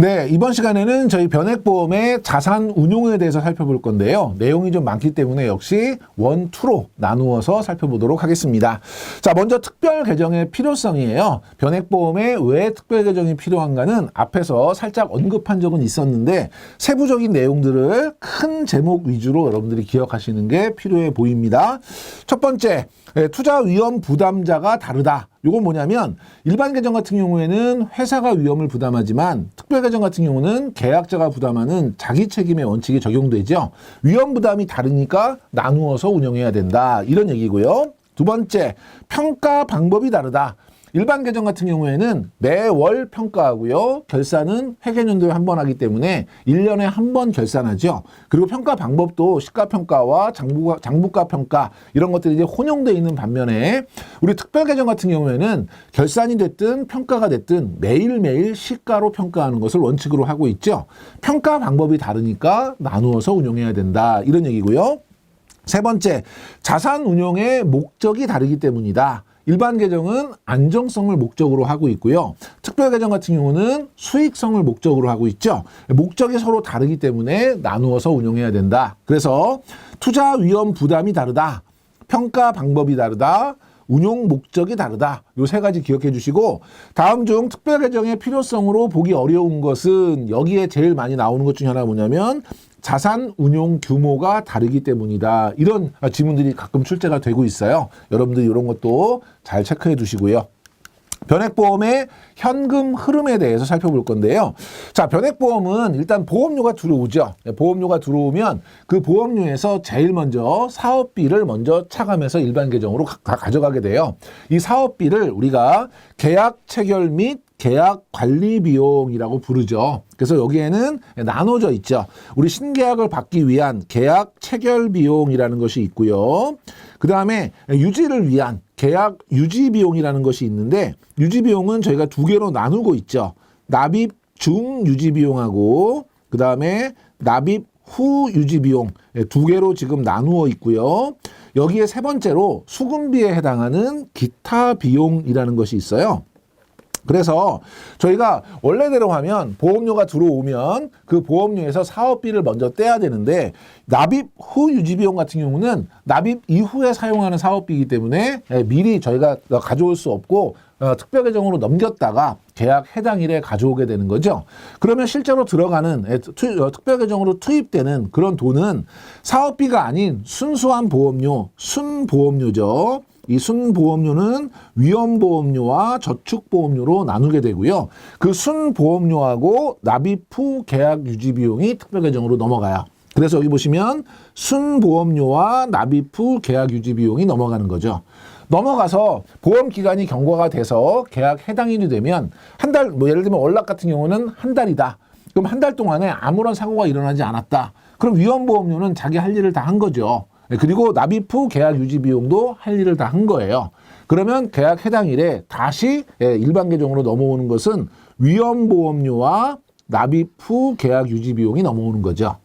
네, 이번 시간에는 저희 변액보험의 자산 운용에 대해서 살펴볼 건데요. 내용이 좀 많기 때문에 역시 원, 투로 나누어서 살펴보도록 하겠습니다. 자, 먼저 특별 계정의 필요성이에요. 변액보험에 왜 특별 계정이 필요한가는 앞에서 살짝 언급한 적은 있었는데 세부적인 내용들을 큰 제목 위주로 여러분들이 기억하시는 게 필요해 보입니다. 첫 번째, 투자 위험 부담자가 다르다. 이건 뭐냐면 일반 계정 같은 경우에는 회사가 위험을 부담하지만 특별 계정 같은 경우는 계약자가 부담하는 자기 책임의 원칙이 적용되죠. 위험 부담이 다르니까 나누어서 운영해야 된다. 이런 얘기고요. 두 번째, 평가 방법이 다르다. 일반 계정 같은 경우에는 매월 평가하고요. 결산은 회계연도에 한 번 하기 때문에 1년에 한 번 결산하죠. 그리고 평가 방법도 시가평가와 장부가 평가 이런 것들이 이제 혼용되어 있는 반면에 우리 특별 계정 같은 경우에는 결산이 됐든 평가가 됐든 매일매일 시가로 평가하는 것을 원칙으로 하고 있죠. 평가 방법이 다르니까 나누어서 운용해야 된다. 이런 얘기고요. 세 번째, 자산 운용의 목적이 다르기 때문이다. 일반 계정은 안정성을 목적으로 하고 있고요. 특별 계정 같은 경우는 수익성을 목적으로 하고 있죠. 목적이 서로 다르기 때문에 나누어서 운용해야 된다. 그래서 투자 위험 부담이 다르다. 평가 방법이 다르다. 운용 목적이 다르다. 요 세 가지 기억해 주시고 다음 중 특별 계정의 필요성으로 보기 어려운 것은 여기에 제일 많이 나오는 것 중에 하나가 뭐냐면 자산 운용 규모가 다르기 때문이다. 이런 질문들이 가끔 출제가 되고 있어요. 여러분들 이런 것도 잘 체크해 두시고요. 변액보험의 현금 흐름에 대해서 살펴볼 건데요. 자, 변액보험은 일단 보험료가 들어오죠. 보험료가 들어오면 그 보험료에서 제일 먼저 사업비를 먼저 차감해서 일반 계정으로 가져가게 돼요. 이 사업비를 우리가 계약 체결 및 계약 관리 비용이라고 부르죠. 그래서 여기에는 나눠져 있죠. 우리 신계약을 받기 위한 계약 체결 비용이라는 것이 있고요. 그 다음에 유지를 위한 계약 유지 비용이라는 것이 있는데 유지 비용은 저희가 두 개로 나누고 있죠. 납입 중 유지 비용하고 그 다음에 납입 후 유지 비용 두 개로 지금 나누어 있고요. 여기에 세 번째로 수금비에 해당하는 기타 비용이라는 것이 있어요. 그래서 저희가 원래대로 하면 보험료가 들어오면 그 보험료에서 사업비를 먼저 떼야 되는데 납입 후 유지비용 같은 경우는 납입 이후에 사용하는 사업비이기 때문에 미리 저희가 가져올 수 없고 특별 계정으로 넘겼다가 계약 해당 일에 가져오게 되는 거죠. 그러면 실제로 들어가는 특별 계정으로 투입되는 그런 돈은 사업비가 아닌 순수한 보험료, 순보험료죠. 이 순보험료는 위험보험료와 저축보험료로 나누게 되고요. 그 순보험료하고 납입 후 계약 유지 비용이 특별계정으로 넘어가요. 그래서 여기 보시면 순보험료와 납입 후 계약 유지 비용이 넘어가는 거죠. 넘어가서 보험기간이 경과가 돼서 계약 해당일이 되면 한 달, 예를 들면 월납 같은 경우는 한 달이다. 그럼 한 달 동안에 아무런 사고가 일어나지 않았다. 그럼 위험보험료는 자기 할 일을 다 한 거죠. 그리고 납입 후 계약 유지 비용도 할 일을 다 한 거예요. 그러면 계약 해당일에 다시 일반 계정으로 넘어오는 것은 위험보험료와 납입 후 계약 유지 비용이 넘어오는 거죠.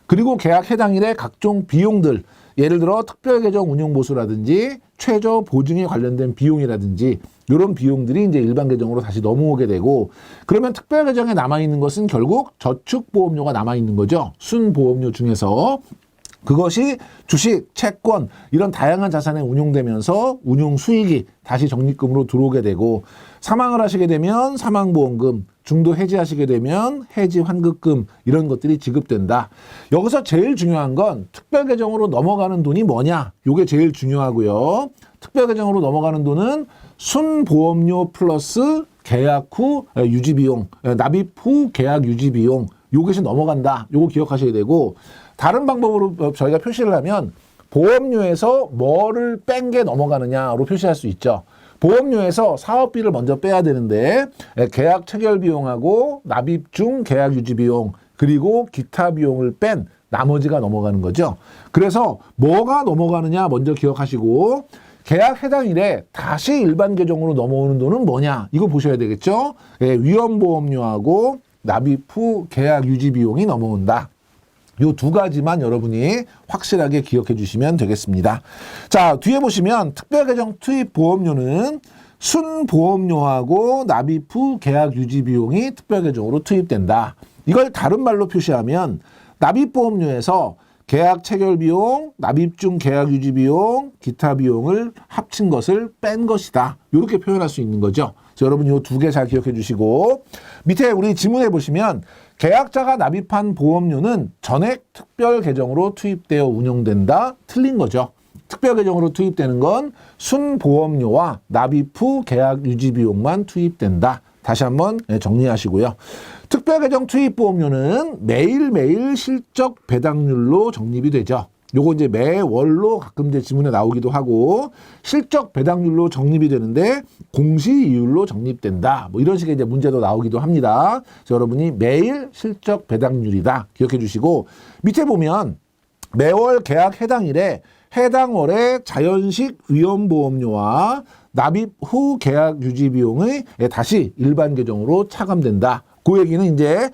그리고 계약 해당일에 각종 비용들, 예를 들어 특별계정 운용보수라든지 최저 보증에 관련된 비용이라든지 이런 비용들이 이제 일반 계정으로 다시 넘어오게 되고 그러면 특별계정에 남아있는 것은 결국 저축보험료가 남아있는 거죠. 순보험료 중에서. 그것이 주식, 채권 이런 다양한 자산에 운용되면서 운용 수익이 다시 적립금으로 들어오게 되고 사망을 하시게 되면 사망보험금, 중도 해지하시게 되면 해지 환급금 이런 것들이 지급된다. 여기서 제일 중요한 건 특별계정으로 넘어가는 돈이 뭐냐? 이게 제일 중요하고요. 특별계정으로 넘어가는 돈은 순보험료 플러스 계약 후 유지비용, 납입 후 계약 유지비용 요것이 넘어간다. 요거 기억하셔야 되고 다른 방법으로 저희가 표시를 하면 보험료에서 뭐를 뺀 게 넘어가느냐로 표시할 수 있죠. 보험료에서 사업비를 먼저 빼야 되는데 계약 체결 비용하고 납입 중 계약 유지 비용 그리고 기타 비용을 뺀 나머지가 넘어가는 거죠. 그래서 뭐가 넘어가느냐 먼저 기억하시고 계약 해당일에 다시 일반 계정으로 넘어오는 돈은 뭐냐 이거 보셔야 되겠죠. 위험보험료하고 납입 후 계약 유지 비용이 넘어온다. 요 두 가지만 여러분이 확실하게 기억해 주시면 되겠습니다. 자, 뒤에 보시면 특별계정 투입 보험료는 순보험료하고 납입 후 계약 유지 비용이 특별 계정으로 투입된다. 이걸 다른 말로 표시하면 납입보험료에서 계약 체결 비용, 납입 중 계약 유지 비용, 기타 비용을 합친 것을 뺀 것이다. 이렇게 표현할 수 있는 거죠. 그래서 여러분 이 두 개 잘 기억해 주시고 밑에 우리 지문에 보시면 계약자가 납입한 보험료는 전액 특별 계정으로 투입되어 운용된다. 틀린 거죠. 특별 계정으로 투입되는 건 순보험료와 납입 후 계약 유지 비용만 투입된다. 다시 한번 정리하시고요. 특별계정 투입보험료는 매일매일 실적 배당률로 적립이 되죠. 요거 이제 매월로 가끔 이제 지문에 나오기도 하고 실적 배당률로 적립이 되는데 공시이율로 적립된다. 뭐 이런 식의 이제 문제도 나오기도 합니다. 그래서 여러분이 매일 실적 배당률이다. 기억해 주시고 밑에 보면 매월 계약 해당일에 해당 월의 자연식 위험보험료와 납입 후 계약 유지 비용의 다시 일반 계정으로 차감된다. 그 얘기는 이제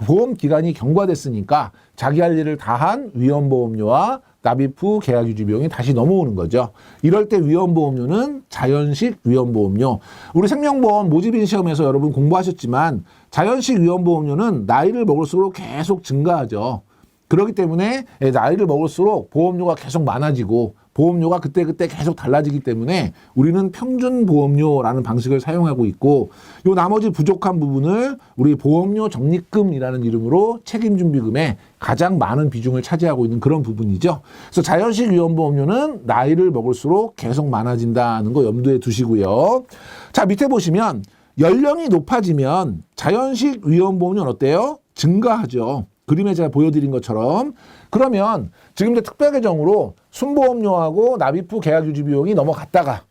보험 기간이 경과됐으니까 자기 할 일을 다한 위험보험료와 납입 후 계약 유지 비용이 다시 넘어오는 거죠. 이럴 때 위험보험료는 자연식 위험보험료. 우리 생명보험 모집인 시험에서 여러분 공부하셨지만 자연식 위험보험료는 나이를 먹을수록 계속 증가하죠. 그렇기 때문에 나이를 먹을수록 보험료가 계속 많아지고 보험료가 그때그때 계속 달라지기 때문에 우리는 평균 보험료라는 방식을 사용하고 있고 요 나머지 부족한 부분을 우리 보험료 적립금이라는 이름으로 책임준비금에 가장 많은 비중을 차지하고 있는 그런 부분이죠. 그래서 자연식 위험보험료는 나이를 먹을수록 계속 많아진다는 거 염두에 두시고요. 자, 밑에 보시면 연령이 높아지면 자연식 위험보험료는 어때요? 증가하죠. 그림에 제가 보여드린 것처럼 그러면 지금 이제 특별계정으로 순보험료하고 납입 후 계약 유지 비용이 넘어갔다가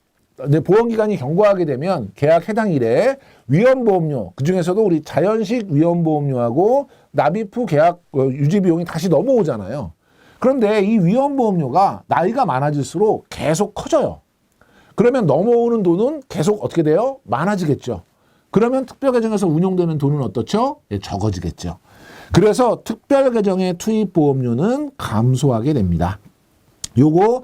이제 보험기간이 경과하게 되면 계약 해당일에 위험보험료 그중에서도 우리 자연식 위험보험료하고 납입 후 계약 유지 비용이 다시 넘어오잖아요. 그런데 이 위험보험료가 나이가 많아질수록 계속 커져요. 그러면 넘어오는 돈은 계속 어떻게 돼요? 많아지겠죠. 그러면 특별계정에서 운용되는 돈은 어떻죠? 예, 적어지겠죠. 그래서 특별계정의 투입보험료는 감소하게 됩니다. 요거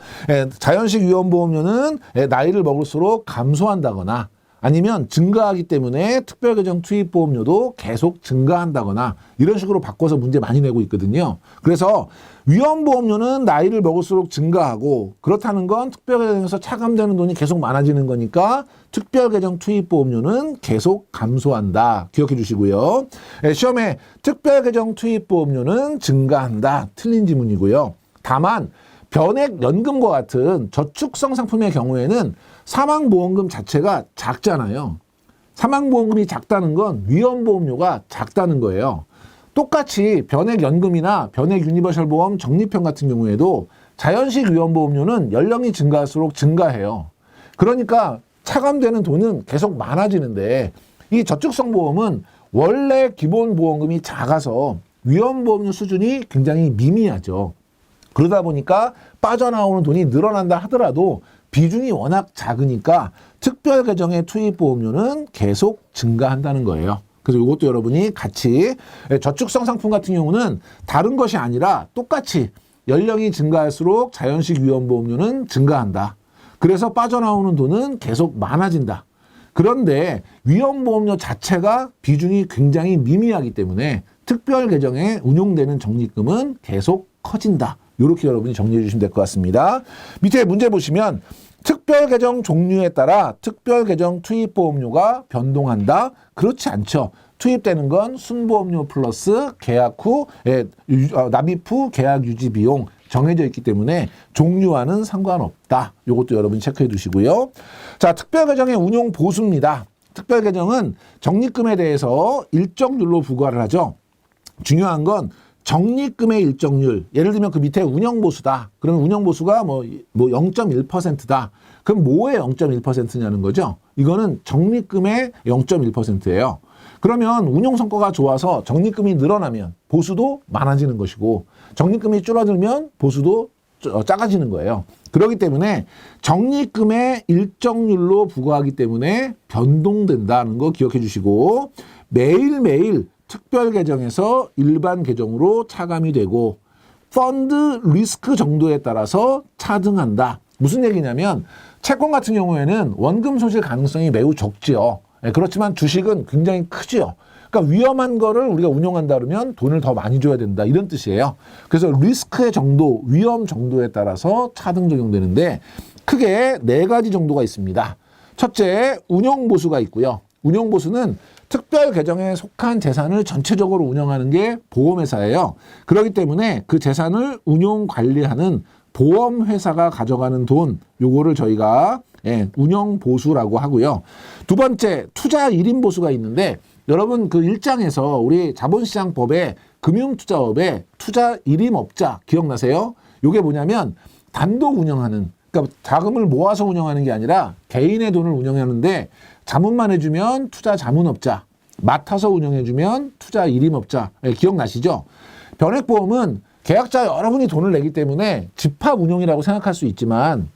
자연식 위험보험료는 나이를 먹을수록 감소한다거나 아니면 증가하기 때문에 특별계정 투입보험료도 계속 증가한다거나 이런 식으로 바꿔서 문제 많이 내고 있거든요. 그래서 위험보험료는 나이를 먹을수록 증가하고 그렇다는 건 특별계정에서 차감되는 돈이 계속 많아지는 거니까 특별계정 투입보험료는 계속 감소한다. 기억해 주시고요. 시험에 특별계정 투입보험료는 증가한다. 틀린 지문이고요. 다만 변액연금과 같은 저축성 상품의 경우에는 사망보험금 자체가 작잖아요. 사망보험금이 작다는 건 위험보험료가 작다는 거예요. 똑같이 변액연금이나 변액유니버셜보험 적립형 같은 경우에도 자연식 위험보험료는 연령이 증가할수록 증가해요. 그러니까 차감되는 돈은 계속 많아지는데 이 저축성보험은 원래 기본보험금이 작아서 위험보험료 수준이 굉장히 미미하죠. 그러다 보니까 빠져나오는 돈이 늘어난다 하더라도 비중이 워낙 작으니까 특별계정의 투입보험료는 계속 증가한다는 거예요. 그래서 이것도 여러분이 같이 저축성 상품 같은 경우는 다른 것이 아니라 똑같이 연령이 증가할수록 자연식 위험보험료는 증가한다. 그래서 빠져나오는 돈은 계속 많아진다. 그런데 위험보험료 자체가 비중이 굉장히 미미하기 때문에 특별계정에 운용되는 적립금은 계속 커진다. 이렇게 여러분이 정리해 주시면 될 것 같습니다. 밑에 문제 보시면 특별계정 종류에 따라 특별계정 투입보험료가 변동한다. 그렇지 않죠. 투입되는 건 순보험료 플러스 계약 후 납입 후 계약 유지 비용 정해져 있기 때문에 종류와는 상관없다. 이것도 여러분 체크해 두시고요. 자, 특별계정의 운용 보수입니다. 특별계정은 적립금에 대해서 일정률로 부과를 하죠. 중요한 건 적립금의 일정률, 예를 들면 그 밑에 운영보수다. 그러면 운영보수가 뭐 0.1%다. 그럼 뭐의 0.1%냐는 거죠. 이거는 적립금의 0.1%예요. 그러면 운용성과가 좋아서 적립금이 늘어나면 보수도 많아지는 것이고 적립금이 줄어들면 보수도 작아지는 거예요. 그렇기 때문에 적립금의 일정률로 부과하기 때문에 변동된다는 거 기억해 주시고 매일매일 특별계정에서 일반 계정으로 차감이 되고 펀드 리스크 정도에 따라서 차등한다. 무슨 얘기냐면 채권 같은 경우에는 원금 손실 가능성이 매우 적지요. 그렇지만 주식은 굉장히 크지요. 그러니까 위험한 거를 우리가 운용한다 그러면 돈을 더 많이 줘야 된다 이런 뜻이에요. 그래서 리스크의 정도, 위험 정도에 따라서 차등 적용되는데 크게 4가지 정도가 있습니다. 첫째, 운용보수가 있고요. 운용보수는 특별 계정에 속한 재산을 전체적으로 운영하는 게 보험회사예요. 그렇기 때문에 그 재산을 운용 관리하는 보험회사가 가져가는 돈, 요거를 저희가 운용보수라고 하고요. 두 번째, 투자 1인 보수가 있는데 여러분 그 1장에서 우리 자본시장법에 금융투자업에 투자 1임업자 기억나세요? 요게 뭐냐면 단독 운영하는, 그러니까 자금을 모아서 운영하는 게 아니라 개인의 돈을 운영하는데 자문만 해주면 투자 자문업자, 맡아서 운영해주면 투자 1임업자. 기억나시죠? 변액보험은 계약자 여러분이 돈을 내기 때문에 집합 운용이라고 생각할 수 있지만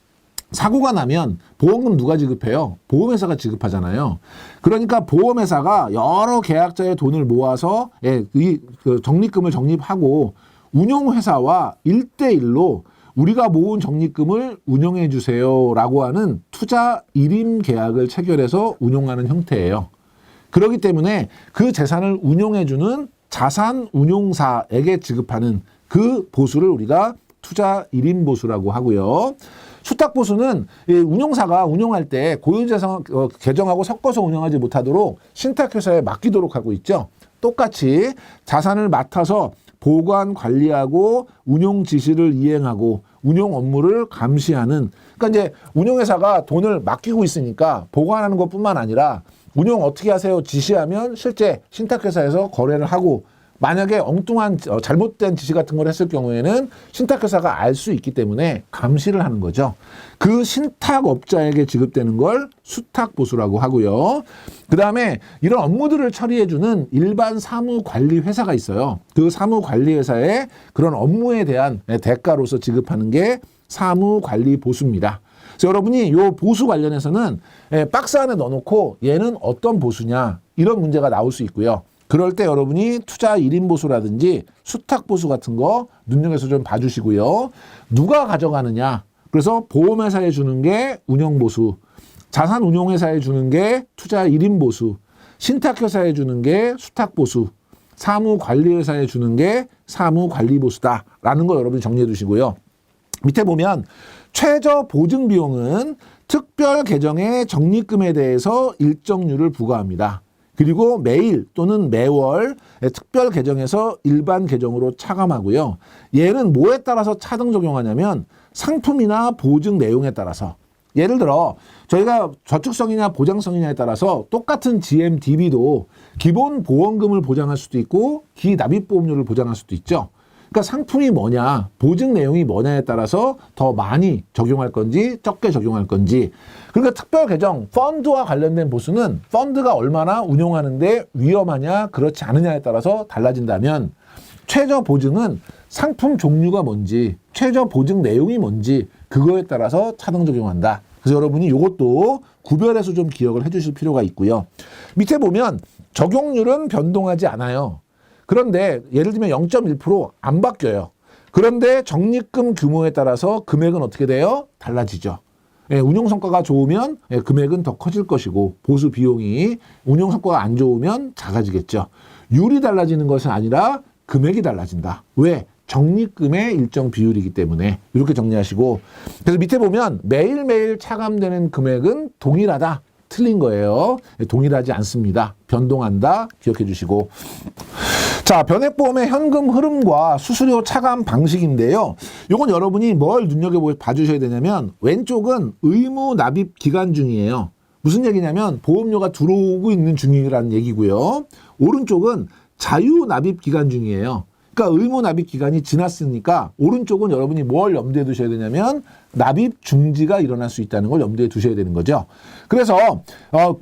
사고가 나면 보험금 누가 지급해요? 보험회사가 지급하잖아요. 그러니까 보험회사가 여러 계약자의 돈을 모아서 그 적립금을 적립하고 운용회사와 1대1로 우리가 모은 적립금을 운용해 주세요라고 하는 투자 1임 계약을 체결해서 운용하는 형태예요. 그렇기 때문에 그 재산을 운용해 주는 자산 운용사에게 지급하는 그 보수를 우리가 투자 1임 보수라고 하고요. 수탁보수는 운용사가 운용할 때 고유재산 계정하고 섞어서 운영하지 못하도록 신탁회사에 맡기도록 하고 있죠. 똑같이 자산을 맡아서 보관, 관리하고 운용 지시를 이행하고 운용 업무를 감시하는, 그러니까 이제 운용회사가 돈을 맡기고 있으니까 보관하는 것뿐만 아니라 운용 어떻게 하세요 지시하면 실제 신탁회사에서 거래를 하고, 만약에 엉뚱한 잘못된 지시 같은 걸 했을 경우에는 신탁회사가 알 수 있기 때문에 감시를 하는 거죠. 그 신탁업자에게 지급되는 걸 수탁보수라고 하고요. 그 다음에 이런 업무들을 처리해주는 일반 사무관리회사가 있어요. 그 사무관리회사에 그런 업무에 대한 대가로서 지급하는 게 사무관리보수입니다. 그래서 여러분이 이 보수 관련해서는 박스 안에 넣어놓고 얘는 어떤 보수냐 이런 문제가 나올 수 있고요. 그럴 때 여러분이 투자 1인 보수라든지 수탁 보수 같은 거 눈여겨서 좀 봐주시고요. 누가 가져가느냐. 그래서 보험회사에 주는 게 운영보수, 자산운용회사에 주는 게 투자 1인 보수, 신탁회사에 주는 게 수탁보수, 사무관리회사에 주는 게 사무관리보수다라는 거 여러분이 정리해 두시고요. 밑에 보면 최저보증비용은 특별 계정의 적립금에 대해서 일정률을 부과합니다. 그리고 매일 또는 매월 특별 계정에서 일반 계정으로 차감하고요. 얘는 뭐에 따라서 차등 적용하냐면 상품이나 보증 내용에 따라서, 예를 들어 저희가 저축성이냐 보장성이냐에 따라서 똑같은 GMDB도 기본 보험금을 보장할 수도 있고 기납입보험료를 보장할 수도 있죠. 그러니까 상품이 뭐냐, 보증 내용이 뭐냐에 따라서 더 많이 적용할 건지 적게 적용할 건지. 그러니까 특별 계정, 펀드와 관련된 보수는 펀드가 얼마나 운용하는데 위험하냐 그렇지 않느냐에 따라서 달라진다면, 최저 보증은 상품 종류가 뭔지, 최저 보증 내용이 뭔지 그거에 따라서 차등 적용한다. 그래서 여러분이 이것도 구별해서 좀 기억을 해주실 필요가 있고요. 밑에 보면 적용률은 변동하지 않아요. 그런데 예를 들면 0.1% 안 바뀌어요. 그런데 적립금 규모에 따라서 금액은 어떻게 돼요? 달라지죠. 운용 성과가 좋으면 금액은 더 커질 것이고 보수 비용이 운용 성과가 안 좋으면 작아지겠죠. 율이 달라지는 것은 아니라 금액이 달라진다. 왜? 적립금의 일정 비율이기 때문에 이렇게 정리하시고, 그래서 밑에 보면 매일매일 차감되는 금액은 동일하다. 틀린 거예요. 동일하지 않습니다. 변동한다. 기억해 주시고. 자, 변액보험의 현금 흐름과 수수료 차감 방식인데요. 요건 여러분이 뭘 눈여겨봐 주셔야 되냐면, 왼쪽은 의무 납입 기간 중이에요. 무슨 얘기냐면 보험료가 들어오고 있는 중이라는 얘기고요. 오른쪽은 자유 납입 기간 중이에요. 그러니까 의무 납입 기간이 지났으니까 오른쪽은 여러분이 뭘 염두에 두셔야 되냐면 납입 중지가 일어날 수 있다는 걸 염두에 두셔야 되는 거죠. 그래서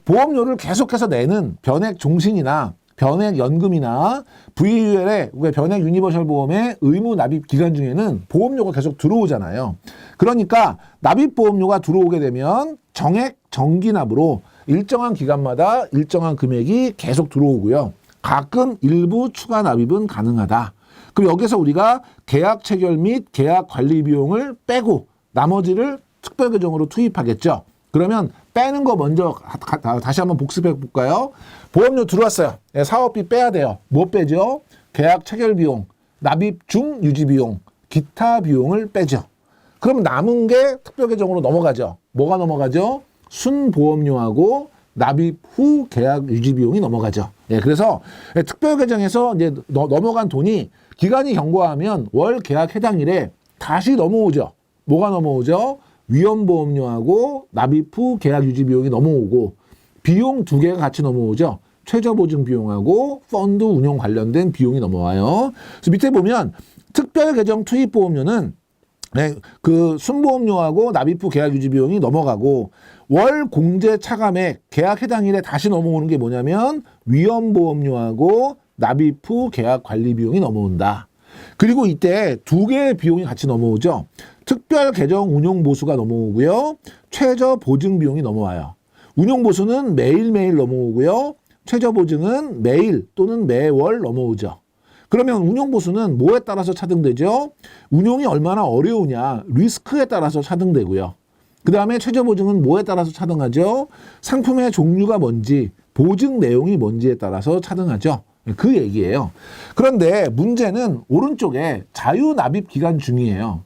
보험료를 계속해서 내는 변액 종신이나 변액 연금이나 VUL의 변액 유니버셜 보험의 의무 납입 기간 중에는 보험료가 계속 들어오잖아요. 그러니까 납입 보험료가 들어오게 되면 정액 정기납으로 일정한 기간마다 일정한 금액이 계속 들어오고요. 가끔 일부 추가 납입은 가능하다. 그럼 여기서 우리가 계약 체결 및 계약 관리 비용을 빼고 나머지를 특별 계정으로 투입하겠죠. 그러면 빼는 거 먼저 다시 한번 복습해 볼까요? 보험료 들어왔어요. 네, 사업비 빼야 돼요. 뭐 빼죠? 계약 체결 비용, 납입 중 유지 비용, 기타 비용을 빼죠. 그럼 남은 게 특별 계정으로 넘어가죠. 뭐가 넘어가죠? 순보험료하고 납입 후 계약 유지 비용이 넘어가죠. 예, 그래서 특별 계정에서 이제 넘어간 돈이 기간이 경과하면 월 계약 해당일에 다시 넘어오죠. 뭐가 넘어오죠? 위험보험료하고 납입 후 계약 유지 비용이 넘어오고 비용 두 개가 같이 넘어오죠. 최저보증 비용하고 펀드 운용 관련된 비용이 넘어와요. 그래서 밑에 보면 특별 계정 투입 보험료는 그 순보험료하고 납입 후 계약 유지 비용이 넘어가고 월 공제 차감액 계약 해당일에 다시 넘어오는 게 뭐냐면 위험보험료하고 납입 후 계약 관리 비용이 넘어온다. 그리고 이때 두 개의 비용이 같이 넘어오죠. 특별 계정 운용 보수가 넘어오고요. 최저 보증 비용이 넘어와요. 운용 보수는 매일매일 넘어오고요. 최저 보증은 매일 또는 매월 넘어오죠. 그러면 운용 보수는 뭐에 따라서 차등되죠? 운용이 얼마나 어려우냐, 리스크에 따라서 차등되고요. 그 다음에 최저 보증은 뭐에 따라서 차등하죠? 상품의 종류가 뭔지, 보증 내용이 뭔지에 따라서 차등하죠. 그 얘기예요. 그런데 문제는 오른쪽에 자유납입 기간 중이에요.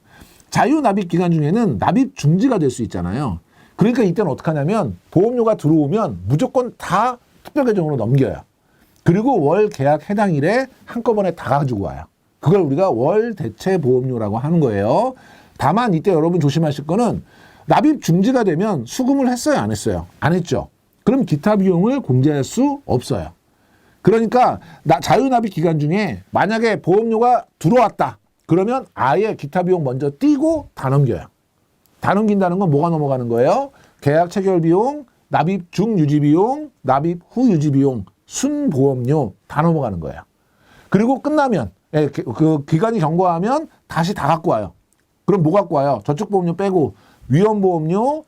자유납입 기간 중에는 납입 중지가 될 수 있잖아요. 그러니까 이때는 어떻게 하냐면 보험료가 들어오면 무조건 다 특별계정으로 넘겨요. 그리고 월 계약 해당일에 한꺼번에 다 가지고 와요. 그걸 우리가 월 대체 보험료라고 하는 거예요. 다만 이때 여러분 조심하실 거는 납입 중지가 되면 수금을 했어요, 안 했어요? 안 했죠. 그럼 기타 비용을 공제할 수 없어요. 그러니까 자유납입 기간 중에 만약에 보험료가 들어왔다. 그러면 아예 기타 비용 먼저 띄고 다 넘겨요. 다 넘긴다는 건 뭐가 넘어가는 거예요? 계약 체결 비용, 납입 중 유지 비용, 납입 후 유지 비용, 순보험료 다 넘어가는 거예요. 그리고 끝나면 그 기간이 경과하면 다시 다 갖고 와요. 그럼 뭐 갖고 와요? 저축보험료 빼고 위험보험료,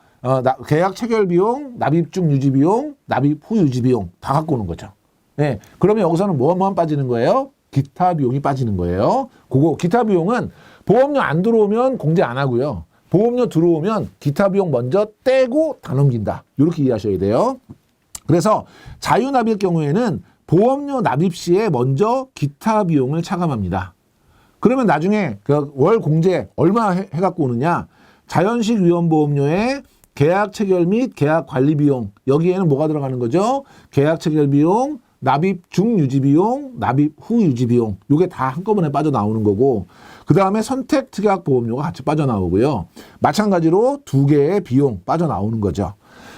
계약 체결 비용, 납입 중 유지 비용, 납입 후 유지 비용 다 갖고 오는 거죠. 네, 그러면 여기서는 뭐만 빠지는 거예요? 기타 비용이 빠지는 거예요. 그거 기타 비용은 보험료 안 들어오면 공제 안 하고요. 보험료 들어오면 기타 비용 먼저 떼고 다 넘긴다. 이렇게 이해하셔야 돼요. 그래서 자유납입 경우에는 보험료 납입 시에 먼저 기타 비용을 차감합니다. 그러면 나중에 그 월 공제 얼마 해갖고 오느냐? 자연식 위험보험료에 계약 체결 및 계약 관리 비용, 여기에는 뭐가 들어가는 거죠? 계약 체결 비용, 납입 중 유지 비용, 납입 후 유지 비용, 요게 다 한꺼번에 빠져나오는 거고, 그 다음에 선택 특약 보험료가 같이 빠져나오고요. 마찬가지로 두 개의 비용 빠져나오는 거죠.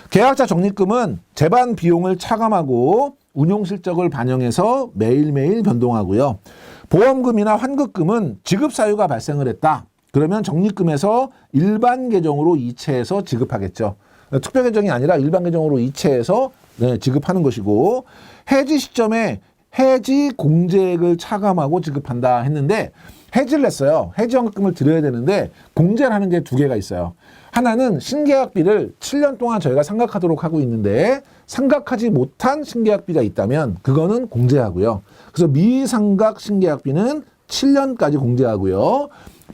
계약자 적립금은 재반 비용을 차감하고 운용 실적을 반영해서 매일매일 변동하고요. 보험금이나 환급금은 지급 사유가 발생을 했다. 그러면 적립금에서 일반 계정으로 이체해서 지급하겠죠. 특별 계정이 아니라 일반 계정으로 이체해서 지급하는 것이고, 해지 시점에 해지 공제액을 차감하고 지급한다 했는데 해지를 했어요. 해지 환급금을 드려야 되는데 공제를 하는 게 두 개가 있어요. 하나는 신계약비를 7년 동안 저희가 상각하도록 하고 있는데 상각하지 못한 신계약비가 있다면 그거는 공제하고요. 그래서 미상각 신계약비는 7년까지 공제하고요.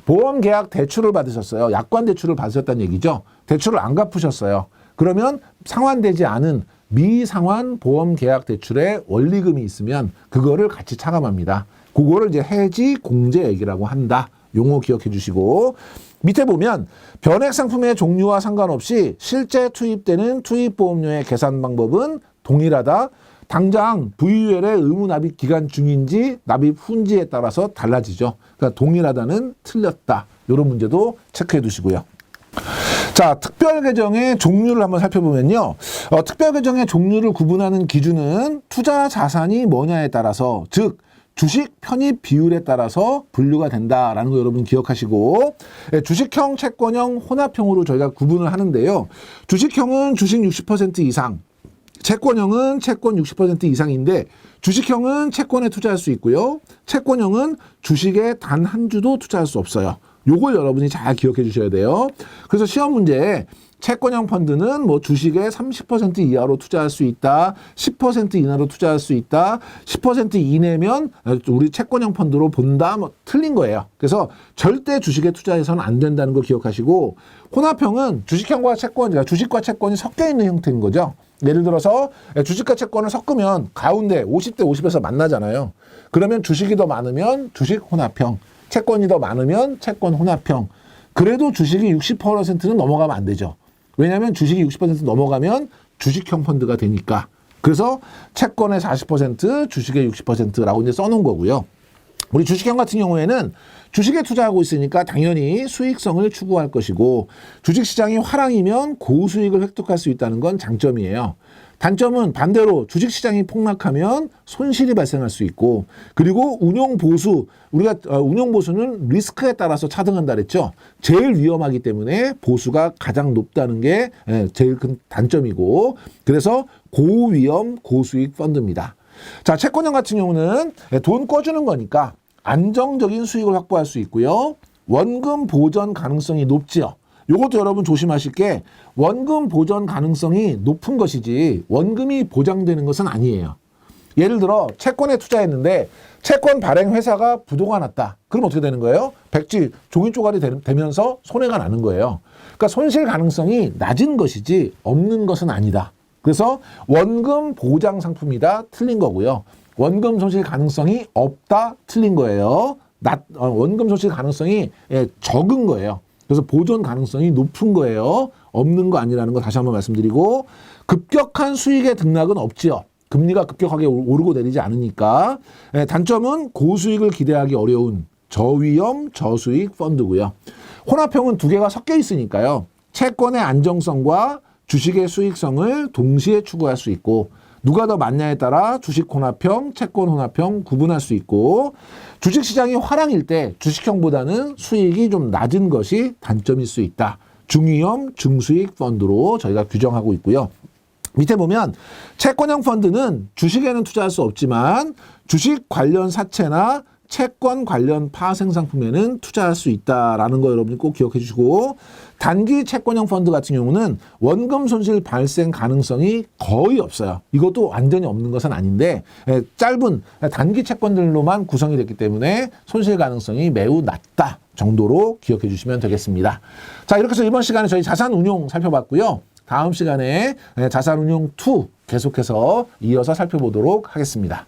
보험계약 대출을 받으셨어요. 약관 대출을 받으셨다는 얘기죠. 대출을 안 갚으셨어요. 그러면 상환되지 않은 미상환 보험계약 대출에 원리금이 있으면 그거를 같이 차감합니다. 그거를 이제 해지 공제액이라고 한다. 용어 기억해 주시고, 밑에 보면 변액 상품의 종류와 상관없이 실제 투입되는 투입보험료의 계산 방법은 동일하다. 당장 VUL의 의무 납입 기간 중인지 납입 후인지에 따라서 달라지죠. 그러니까 동일하다는 틀렸다. 이런 문제도 체크해 두시고요. 자, 특별 계정의 종류를 한번 살펴보면요. 특별 계정의 종류를 구분하는 기준은 투자 자산이 뭐냐에 따라서, 즉 주식 편입 비율에 따라서 분류가 된다라는 거 여러분 기억하시고, 주식형, 채권형, 혼합형으로 저희가 구분을 하는데요. 주식형은 주식 60% 이상, 채권형은 채권 60% 이상인데 주식형은 채권에 투자할 수 있고요. 채권형은 주식에 단 한 주도 투자할 수 없어요. 요걸 여러분이 잘 기억해 주셔야 돼요. 그래서 시험 문제에 채권형 펀드는 뭐 주식의 30% 이하로 투자할 수 있다. 10% 이하로 투자할 수 있다. 10% 이내면 우리 채권형 펀드로 본다. 뭐 틀린 거예요. 그래서 절대 주식에 투자해서는 안 된다는 거 기억하시고, 혼합형은 주식형과 채권, 그러니까 주식과 채권이 섞여 있는 형태인 거죠. 예를 들어서 주식과 채권을 섞으면 가운데 50대 50에서 만나잖아요. 그러면 주식이 더 많으면 주식 혼합형, 채권이 더 많으면 채권 혼합형. 그래도 주식이 60%는 넘어가면 안 되죠. 왜냐하면 주식이 60% 넘어가면 주식형 펀드가 되니까. 그래서 채권의 40%, 주식의 60%라고 이제 써놓은 거고요. 우리 주식형 같은 경우에는 주식에 투자하고 있으니까 당연히 수익성을 추구할 것이고, 주식시장이 화랑이면 고수익을 획득할 수 있다는 건 장점이에요. 단점은 반대로 주식시장이 폭락하면 손실이 발생할 수 있고, 그리고 운용보수, 우리가 운용보수는 리스크에 따라서 차등한다 그랬죠. 제일 위험하기 때문에 보수가 가장 높다는 게 제일 큰 단점이고, 그래서 고위험 고수익 펀드입니다. 자, 채권형 같은 경우는 돈 꿔주는 거니까 안정적인 수익을 확보할 수 있고요. 원금 보전 가능성이 높지요. 요것도 여러분 조심하실 게, 원금 보전 가능성이 높은 것이지 원금이 보장되는 것은 아니에요. 예를 들어 채권에 투자했는데 채권 발행 회사가 부도가 났다. 그럼 어떻게 되는 거예요? 백지 종이 쪼가리 되면서 손해가 나는 거예요. 그러니까 손실 가능성이 낮은 것이지 없는 것은 아니다. 그래서 원금 보장 상품이다. 틀린 거고요. 원금 손실 가능성이 없다. 틀린 거예요. 원금 손실 가능성이 적은 거예요. 그래서 보존 가능성이 높은 거예요. 없는 거 아니라는 거 다시 한번 말씀드리고, 급격한 수익의 등락은 없지요. 금리가 급격하게 오르고 내리지 않으니까. 단점은 고수익을 기대하기 어려운 저위험 저수익 펀드고요. 혼합형은 두 개가 섞여 있으니까요. 채권의 안정성과 주식의 수익성을 동시에 추구할 수 있고, 누가 더 많냐에 따라 주식 혼합형, 채권 혼합형 구분할 수 있고, 주식시장이 화랑일 때 주식형보다는 수익이 좀 낮은 것이 단점일 수 있다. 중위험, 중수익 펀드로 저희가 규정하고 있고요. 밑에 보면 채권형 펀드는 주식에는 투자할 수 없지만 주식 관련 사채나 채권 관련 파생 상품에는 투자할 수 있다라는 거 여러분이 꼭 기억해 주시고, 단기 채권형 펀드 같은 경우는 원금 손실 발생 가능성이 거의 없어요. 이것도 완전히 없는 것은 아닌데 짧은 단기 채권들로만 구성이 됐기 때문에 손실 가능성이 매우 낮다 정도로 기억해 주시면 되겠습니다. 자, 이렇게 해서 이번 시간에 저희 자산운용 살펴봤고요. 다음 시간에 자산운용 2 계속해서 이어서 살펴보도록 하겠습니다.